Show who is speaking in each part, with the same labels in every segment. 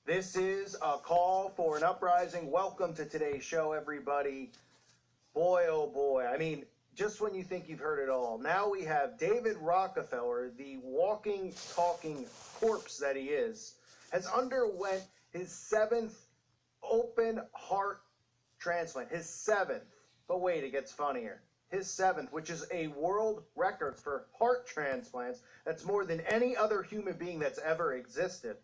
Speaker 1: This is a call for an uprising. Welcome to today's show, everybody. Boy, oh boy. I mean, just when you think you've heard it all, now we have David Rockefeller, the walking, talking corpse that he is, has underwent his 7th open heart transplant. His 7th. But wait, it gets funnier. His 7th, which is a world record for heart transplants. That's more than any other human being that's ever existed.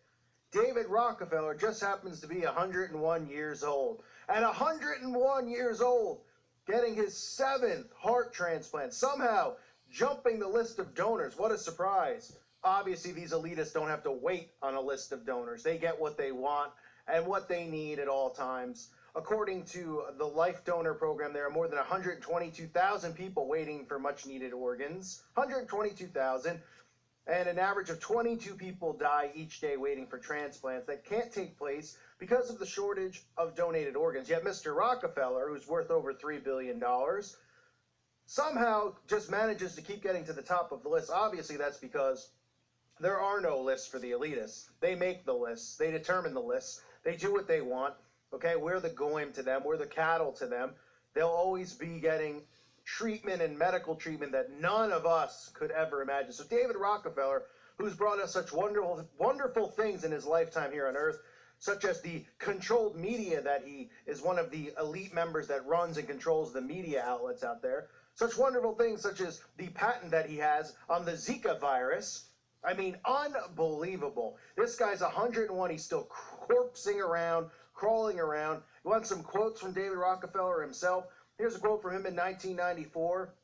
Speaker 1: David Rockefeller just happens to be 101 years old. At 101 years old, getting his 7th heart transplant, somehow jumping the list of donors. What a surprise. Obviously, these elitists don't have to wait on a list of donors. They get what they want and what they need at all times. According to the Life Donor Program, there are more than 122,000 people waiting for much-needed organs. 122,000. And an average of 22 people die each day waiting for transplants that can't take place because of the shortage of donated organs. Yet Mr. Rockefeller, who's worth over $3 billion, somehow just manages to keep getting to the top of the list. Obviously, that's because there are no lists for the elitists. They make the lists. They determine the lists. They do what they want. Okay, we're the goyim to them. We're the cattle to them. They'll always be getting treatment and medical treatment that none of us could ever imagine. So David Rockefeller, who's brought us such wonderful things in his lifetime here on Earth, such as the controlled media, that he is one of the elite members that runs and controls the media outlets out there. Such wonderful things such as the patent that he has on the Zika virus. I mean, unbelievable. This guy's 101. He's still corpsing around, crawling around. You want some quotes from David Rockefeller himself? Here's a quote from him in 1994.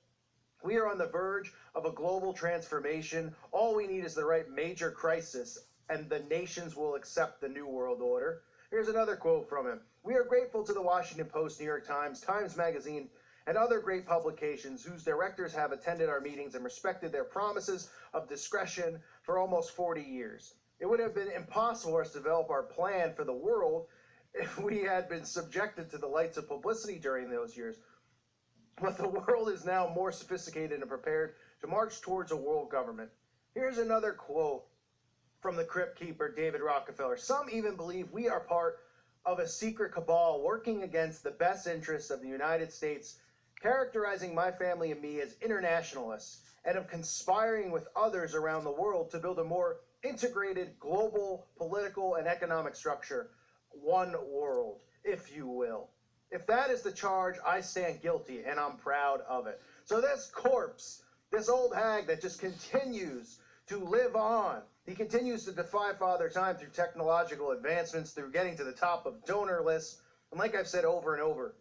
Speaker 1: "We are on the verge of a global transformation. All we need is the right major crisis, and the nations will accept the new world order." Here's another quote from him. "We are grateful to the Washington Post, New York Times, Times Magazine, and other great publications whose directors have attended our meetings and respected their promises of discretion for almost 40 years. It would have been impossible for us to develop our plan for the world if we had been subjected to the lights of publicity during those years. But the world is now more sophisticated and prepared to march towards a world government." Here's another quote from the Crypt Keeper, David Rockefeller. "Some even believe we are part of a secret cabal working against the best interests of the United States, characterizing my family and me as internationalists, and of conspiring with others around the world to build a more integrated global political and economic structure. One world, if you will. If that is the charge, I stand guilty, and I'm proud of it." So this corpse, this old hag that just continues to live on, he continues to defy Father Time through technological advancements, through getting to the top of donor lists. And like I've said over and over,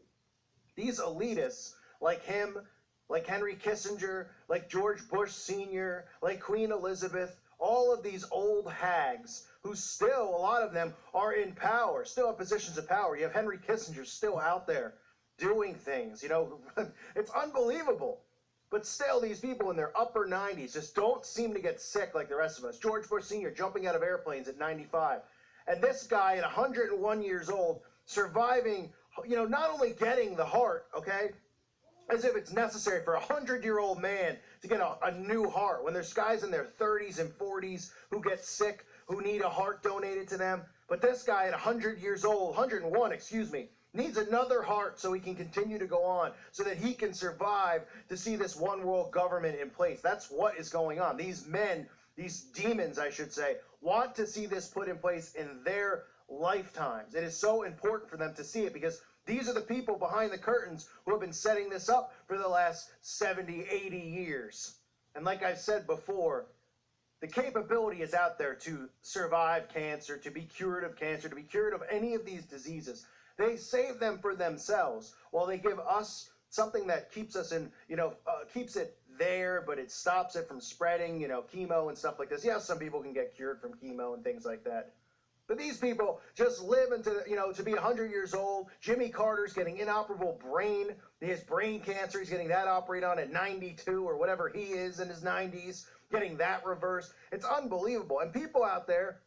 Speaker 1: these elitists, like him, like Henry Kissinger, like George Bush Sr., like Queen Elizabeth, all of these old hags who still, a lot of them, are in power, still have positions of power. You have Henry Kissinger still out there doing things, you know. It's unbelievable. But still, these people in their upper 90s just don't seem to get sick like the rest of us. George Bush Sr. jumping out of airplanes at 95. And this guy at 101 years old, surviving, you know, not only getting the heart, okay, as if it's necessary for a 100-year-old man to get a new heart, when there's guys in their 30s and 40s who get sick, who need a heart donated to them. But this guy at 100 years old, 101, excuse me, needs another heart so he can continue to go on, so that he can survive to see this one world government in place. That's what is going on. These men, these demons, I should say, want to see this put in place in their lifetimes. It is so important for them to see it, because these are the people behind the curtains who have been setting this up for the last 70, 80 years. And like I've said before, the capability is out there to survive cancer, to be cured of cancer, to be cured of any of these diseases. They save them for themselves, while they give us something that keeps us in, you know, keeps it there, but it stops it from spreading, you know, chemo and stuff like this. Yeah, some people can get cured from chemo and things like that. But these people just live into, you know, to be 100 years old. Jimmy Carter's getting inoperable brain. He has brain cancer. He's getting that operated on at 92 or whatever he is in his 90s, getting that reversed. It's unbelievable. And people out there,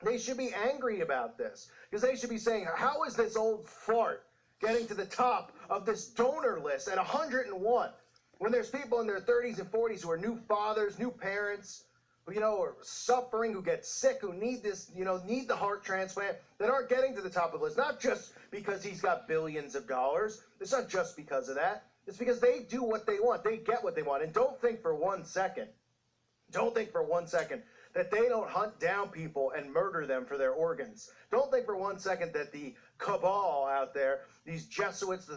Speaker 1: they should be angry about this, because they should be saying, how is this old fart getting to the top of this donor list at 101 when there's people in their 30s and 40s who are new fathers, new parents, or suffering, who get sick, who need this, need the heart transplant, that aren't getting to the top of the list. Not just because he's got billions of dollars. It's not just because of that. It's because they do what they want. They get what they want. And don't think for 1 second, that they don't hunt down people and murder them for their organs. Don't think for 1 second that the cabal out there, these Jesuits,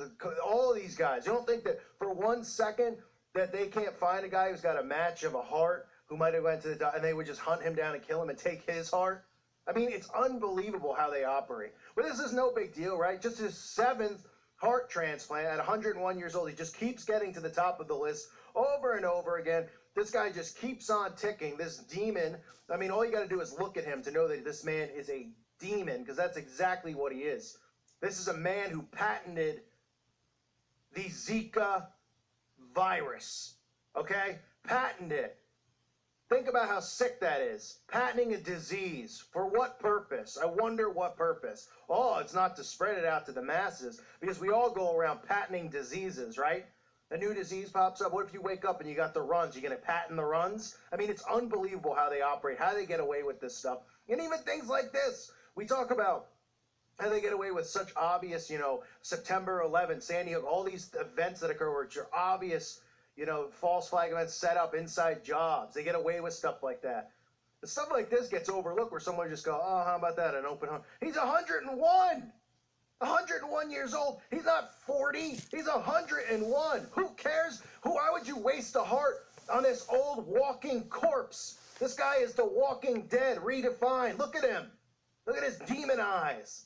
Speaker 1: all of these guys, you don't think that for 1 second that they can't find a guy who's got a match of a heart, who might have went to the doctor, and they would just hunt him down and kill him and take his heart? I mean, it's unbelievable how they operate. But this is no big deal, right? Just his 7th heart transplant at 101 years old. He just keeps getting to the top of the list over and over again. This guy just keeps on ticking. This demon, I mean, all you got to do is look at him to know that this man is a demon, because that's exactly what he is. This is a man who patented the Zika virus, okay? Patented it. Think about how sick that is. Patenting a disease. For what purpose? I wonder what purpose. Oh, it's not to spread it out to the masses, because we all go around patenting diseases, right? A new disease pops up. What if you wake up and you got the runs? You going to patent the runs? I mean, it's unbelievable how they operate, how they get away with this stuff. And even things like this. We talk about how they get away with such obvious, September 11th, Sandy Hook, all these events that occur which are obvious, false flag events set up inside jobs. They get away with stuff like that. But stuff like this gets overlooked, where someone just go, oh, how about that, an open home? He's 101! 101 years old. He's not 40. He's 101. Who cares? Why would you waste a heart on this old walking corpse? This guy is the walking dead, redefined. Look at him. Look at his demon eyes.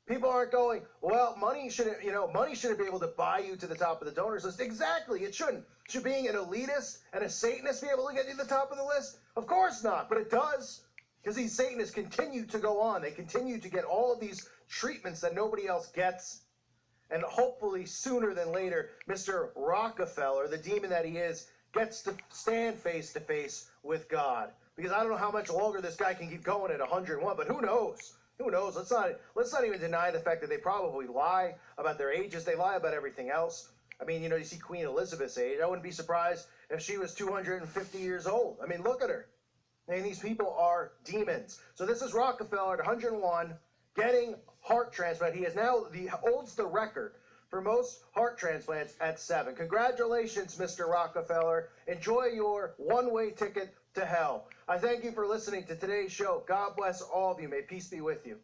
Speaker 1: People aren't going, well, money shouldn't be able to buy you to the top of the donors list. Exactly, it shouldn't. Should being an elitist and a Satanist be able to get you to the top of the list? Of course not, but it does. Because these Satanists continue to go on. They continue to get all of these treatments that nobody else gets. And hopefully sooner than later, Mr. Rockefeller, the demon that he is, gets to stand face to face with God. Because I don't know how much longer this guy can keep going at 101, but who knows? Who knows? Let's not even deny the fact that they probably lie about their ages. They lie about everything else. I mean, you see Queen Elizabeth's age. I wouldn't be surprised if she was 250 years old. I mean, look at her. And these people are demons. So this is Rockefeller at 101, getting heart transplant. He holds the record for most heart transplants at 7. Congratulations, Mr. Rockefeller. Enjoy your one-way ticket to hell. I thank you for listening to today's show. God bless all of you. May peace be with you.